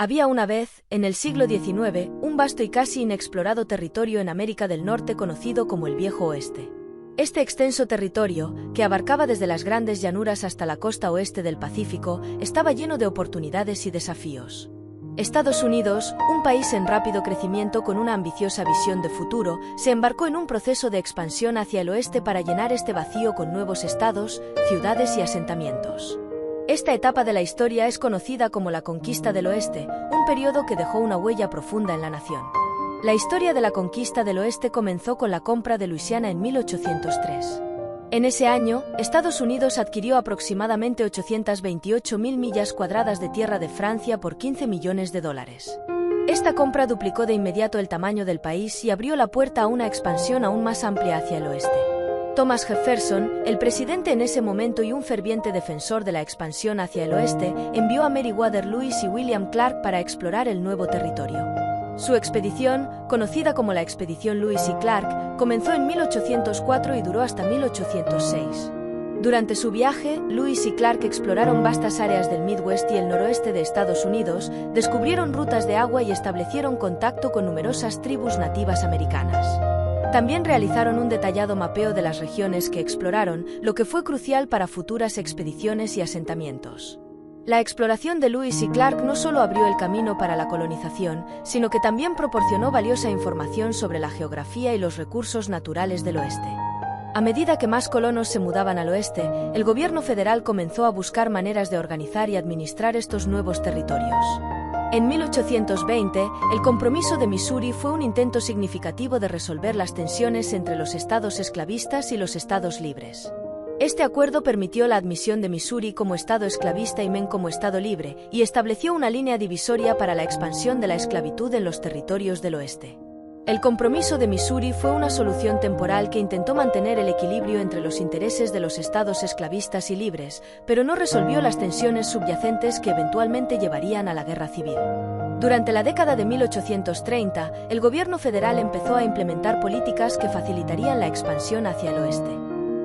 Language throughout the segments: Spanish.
Había una vez, en el siglo XIX, un vasto y casi inexplorado territorio en América del Norte conocido como el Viejo Oeste. Este extenso territorio, que abarcaba desde las grandes llanuras hasta la costa oeste del Pacífico, estaba lleno de oportunidades y desafíos. Estados Unidos, un país en rápido crecimiento con una ambiciosa visión de futuro, se embarcó en un proceso de expansión hacia el oeste para llenar este vacío con nuevos estados, ciudades y asentamientos. Esta etapa de la historia es conocida como la Conquista del Oeste, un periodo que dejó una huella profunda en la nación. La historia de la Conquista del Oeste comenzó con la compra de Luisiana en 1803. En ese año, Estados Unidos adquirió aproximadamente 828.000 millas cuadradas de tierra de Francia por $15 millones. Esta compra duplicó de inmediato el tamaño del país y abrió la puerta a una expansión aún más amplia hacia el oeste. Thomas Jefferson, el presidente en ese momento y un ferviente defensor de la expansión hacia el oeste, envió a Meriwether Lewis y William Clark para explorar el nuevo territorio. Su expedición, conocida como la Expedición Lewis y Clark, comenzó en 1804 y duró hasta 1806. Durante su viaje, Lewis y Clark exploraron vastas áreas del Midwest y el noroeste de Estados Unidos, descubrieron rutas de agua y establecieron contacto con numerosas tribus nativas americanas. También realizaron un detallado mapeo de las regiones que exploraron, lo que fue crucial para futuras expediciones y asentamientos. La exploración de Lewis y Clark no solo abrió el camino para la colonización, sino que también proporcionó valiosa información sobre la geografía y los recursos naturales del oeste. A medida que más colonos se mudaban al oeste, el gobierno federal comenzó a buscar maneras de organizar y administrar estos nuevos territorios. En 1820, el Compromiso de Missouri fue un intento significativo de resolver las tensiones entre los estados esclavistas y los estados libres. Este acuerdo permitió la admisión de Missouri como estado esclavista y Maine como estado libre, y estableció una línea divisoria para la expansión de la esclavitud en los territorios del oeste. El Compromiso de Missouri fue una solución temporal que intentó mantener el equilibrio entre los intereses de los estados esclavistas y libres, pero no resolvió las tensiones subyacentes que eventualmente llevarían a la guerra civil. Durante la década de 1830, el gobierno federal empezó a implementar políticas que facilitarían la expansión hacia el oeste.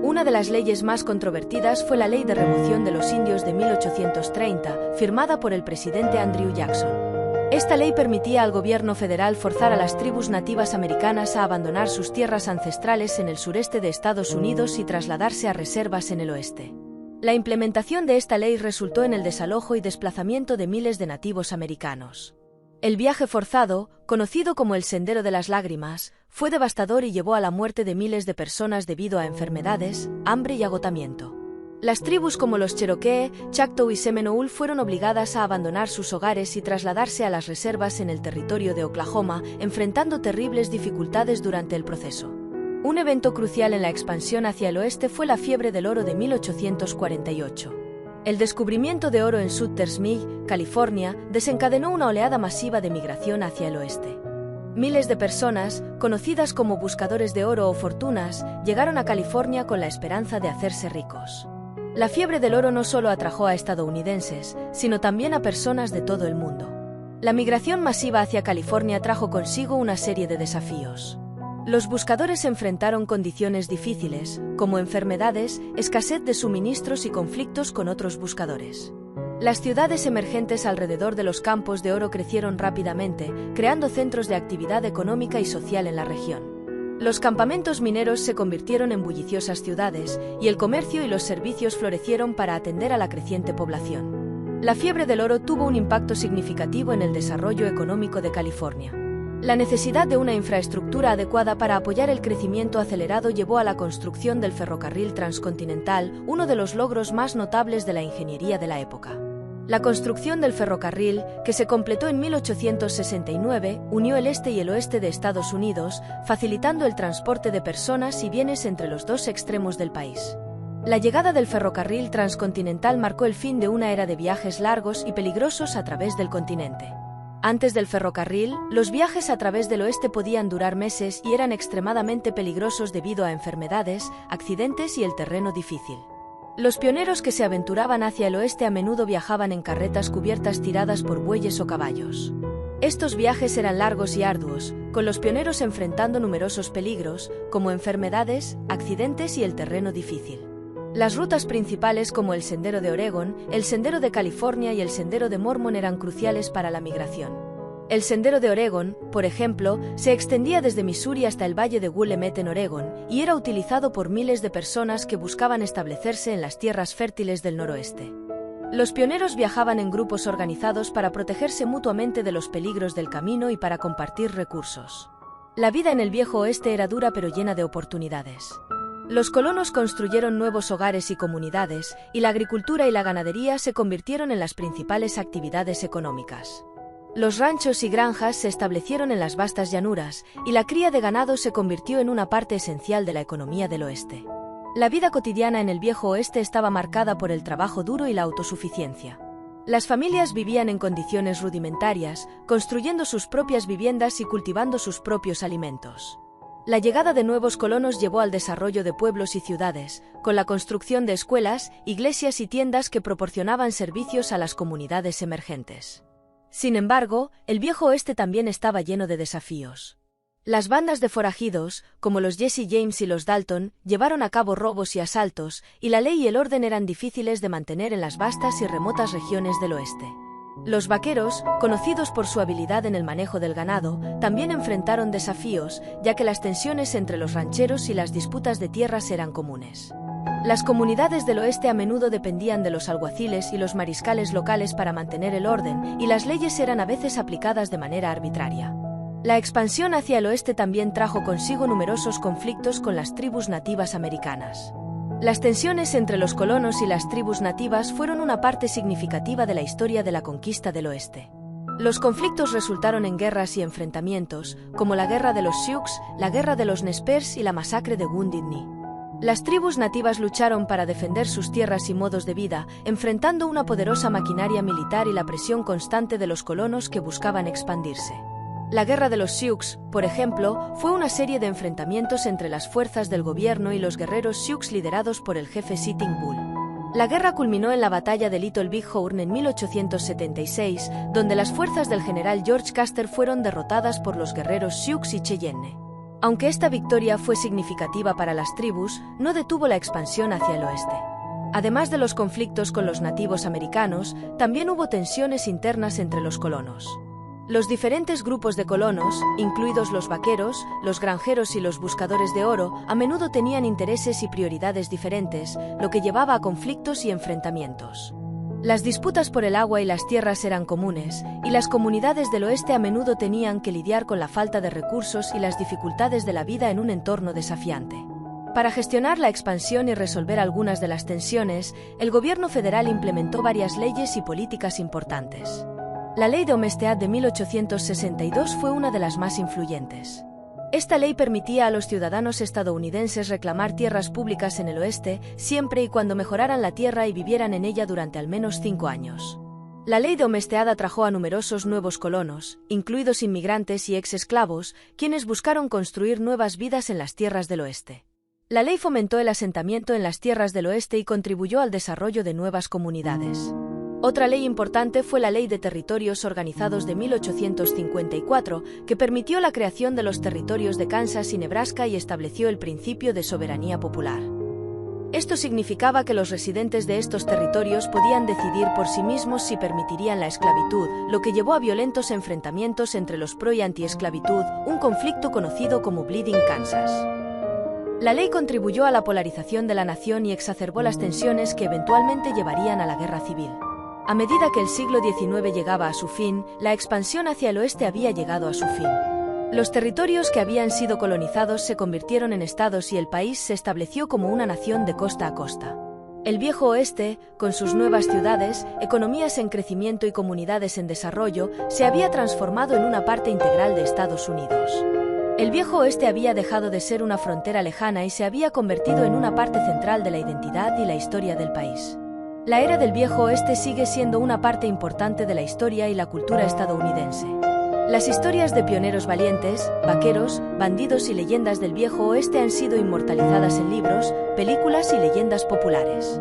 Una de las leyes más controvertidas fue la Ley de Remoción de los Indios de 1830, firmada por el presidente Andrew Jackson. Esta ley permitía al gobierno federal forzar a las tribus nativas americanas a abandonar sus tierras ancestrales en el sureste de Estados Unidos y trasladarse a reservas en el oeste. La implementación de esta ley resultó en el desalojo y desplazamiento de miles de nativos americanos. El viaje forzado, conocido como el Sendero de las Lágrimas, fue devastador y llevó a la muerte de miles de personas debido a enfermedades, hambre y agotamiento. Las tribus como los Cherokee, Choctaw y Seminole fueron obligadas a abandonar sus hogares y trasladarse a las reservas en el territorio de Oklahoma, enfrentando terribles dificultades durante el proceso. Un evento crucial en la expansión hacia el oeste fue la fiebre del oro de 1848. El descubrimiento de oro en Sutter's Mill, California, desencadenó una oleada masiva de migración hacia el oeste. Miles de personas, conocidas como buscadores de oro o fortunas, llegaron a California con la esperanza de hacerse ricos. La fiebre del oro no solo atrajo a estadounidenses, sino también a personas de todo el mundo. La migración masiva hacia California trajo consigo una serie de desafíos. Los buscadores se enfrentaron condiciones difíciles, como enfermedades, escasez de suministros y conflictos con otros buscadores. Las ciudades emergentes alrededor de los campos de oro crecieron rápidamente, creando centros de actividad económica y social en la región. Los campamentos mineros se convirtieron en bulliciosas ciudades, y el comercio y los servicios florecieron para atender a la creciente población. La fiebre del oro tuvo un impacto significativo en el desarrollo económico de California. La necesidad de una infraestructura adecuada para apoyar el crecimiento acelerado llevó a la construcción del ferrocarril transcontinental, uno de los logros más notables de la ingeniería de la época. La construcción del ferrocarril, que se completó en 1869, unió el este y el oeste de Estados Unidos, facilitando el transporte de personas y bienes entre los dos extremos del país. La llegada del ferrocarril transcontinental marcó el fin de una era de viajes largos y peligrosos a través del continente. Antes del ferrocarril, los viajes a través del oeste podían durar meses y eran extremadamente peligrosos debido a enfermedades, accidentes y el terreno difícil. Los pioneros que se aventuraban hacia el oeste a menudo viajaban en carretas cubiertas tiradas por bueyes o caballos. Estos viajes eran largos y arduos, con los pioneros enfrentando numerosos peligros, como enfermedades, accidentes y el terreno difícil. Las rutas principales como el Sendero de Oregón, el Sendero de California y el Sendero de Mormón eran cruciales para la migración. El Sendero de Oregón, por ejemplo, se extendía desde Missouri hasta el valle de Willamette en Oregón y era utilizado por miles de personas que buscaban establecerse en las tierras fértiles del noroeste. Los pioneros viajaban en grupos organizados para protegerse mutuamente de los peligros del camino y para compartir recursos. La vida en el Viejo Oeste era dura pero llena de oportunidades. Los colonos construyeron nuevos hogares y comunidades, y la agricultura y la ganadería se convirtieron en las principales actividades económicas. Los ranchos y granjas se establecieron en las vastas llanuras, y la cría de ganado se convirtió en una parte esencial de la economía del oeste. La vida cotidiana en el Viejo Oeste estaba marcada por el trabajo duro y la autosuficiencia. Las familias vivían en condiciones rudimentarias, construyendo sus propias viviendas y cultivando sus propios alimentos. La llegada de nuevos colonos llevó al desarrollo de pueblos y ciudades, con la construcción de escuelas, iglesias y tiendas que proporcionaban servicios a las comunidades emergentes. Sin embargo, el Viejo Oeste también estaba lleno de desafíos. Las bandas de forajidos, como los Jesse James y los Dalton, llevaron a cabo robos y asaltos, y la ley y el orden eran difíciles de mantener en las vastas y remotas regiones del oeste. Los vaqueros, conocidos por su habilidad en el manejo del ganado, también enfrentaron desafíos, ya que las tensiones entre los rancheros y las disputas de tierras eran comunes. Las comunidades del oeste a menudo dependían de los alguaciles y los mariscales locales para mantener el orden, y las leyes eran a veces aplicadas de manera arbitraria. La expansión hacia el oeste también trajo consigo numerosos conflictos con las tribus nativas americanas. Las tensiones entre los colonos y las tribus nativas fueron una parte significativa de la historia de la conquista del oeste. Los conflictos resultaron en guerras y enfrentamientos, como la Guerra de los Sioux, la Guerra de los Nez Perce y la masacre de Wounded Knee. Las tribus nativas lucharon para defender sus tierras y modos de vida, enfrentando una poderosa maquinaria militar y la presión constante de los colonos que buscaban expandirse. La Guerra de los Sioux, por ejemplo, fue una serie de enfrentamientos entre las fuerzas del gobierno y los guerreros Sioux liderados por el jefe Sitting Bull. La guerra culminó en la batalla de Little Big Horn en 1876, donde las fuerzas del general George Custer fueron derrotadas por los guerreros Sioux y Cheyenne. Aunque esta victoria fue significativa para las tribus, no detuvo la expansión hacia el oeste. Además de los conflictos con los nativos americanos, también hubo tensiones internas entre los colonos. Los diferentes grupos de colonos, incluidos los vaqueros, los granjeros y los buscadores de oro, a menudo tenían intereses y prioridades diferentes, lo que llevaba a conflictos y enfrentamientos. Las disputas por el agua y las tierras eran comunes, y las comunidades del oeste a menudo tenían que lidiar con la falta de recursos y las dificultades de la vida en un entorno desafiante. Para gestionar la expansión y resolver algunas de las tensiones, el gobierno federal implementó varias leyes y políticas importantes. La Ley de Homestead de 1862 fue una de las más influyentes. Esta ley permitía a los ciudadanos estadounidenses reclamar tierras públicas en el oeste, siempre y cuando mejoraran la tierra y vivieran en ella durante al menos 5 años. La Ley de Homestead atrajo a numerosos nuevos colonos, incluidos inmigrantes y ex-esclavos, quienes buscaron construir nuevas vidas en las tierras del oeste. La ley fomentó el asentamiento en las tierras del oeste y contribuyó al desarrollo de nuevas comunidades. Otra ley importante fue la Ley de Territorios Organizados de 1854, que permitió la creación de los territorios de Kansas y Nebraska y estableció el principio de soberanía popular. Esto significaba que los residentes de estos territorios podían decidir por sí mismos si permitirían la esclavitud, lo que llevó a violentos enfrentamientos entre los pro y anti-esclavitud, un conflicto conocido como Bleeding Kansas. La ley contribuyó a la polarización de la nación y exacerbó las tensiones que eventualmente llevarían a la guerra civil. A medida que el siglo XIX llegaba a su fin, la expansión hacia el oeste había llegado a su fin. Los territorios que habían sido colonizados se convirtieron en estados y el país se estableció como una nación de costa a costa. El Viejo Oeste, con sus nuevas ciudades, economías en crecimiento y comunidades en desarrollo, se había transformado en una parte integral de Estados Unidos. El Viejo Oeste había dejado de ser una frontera lejana y se había convertido en una parte central de la identidad y la historia del país. La era del Viejo Oeste sigue siendo una parte importante de la historia y la cultura estadounidense. Las historias de pioneros valientes, vaqueros, bandidos y leyendas del Viejo Oeste han sido inmortalizadas en libros, películas y leyendas populares.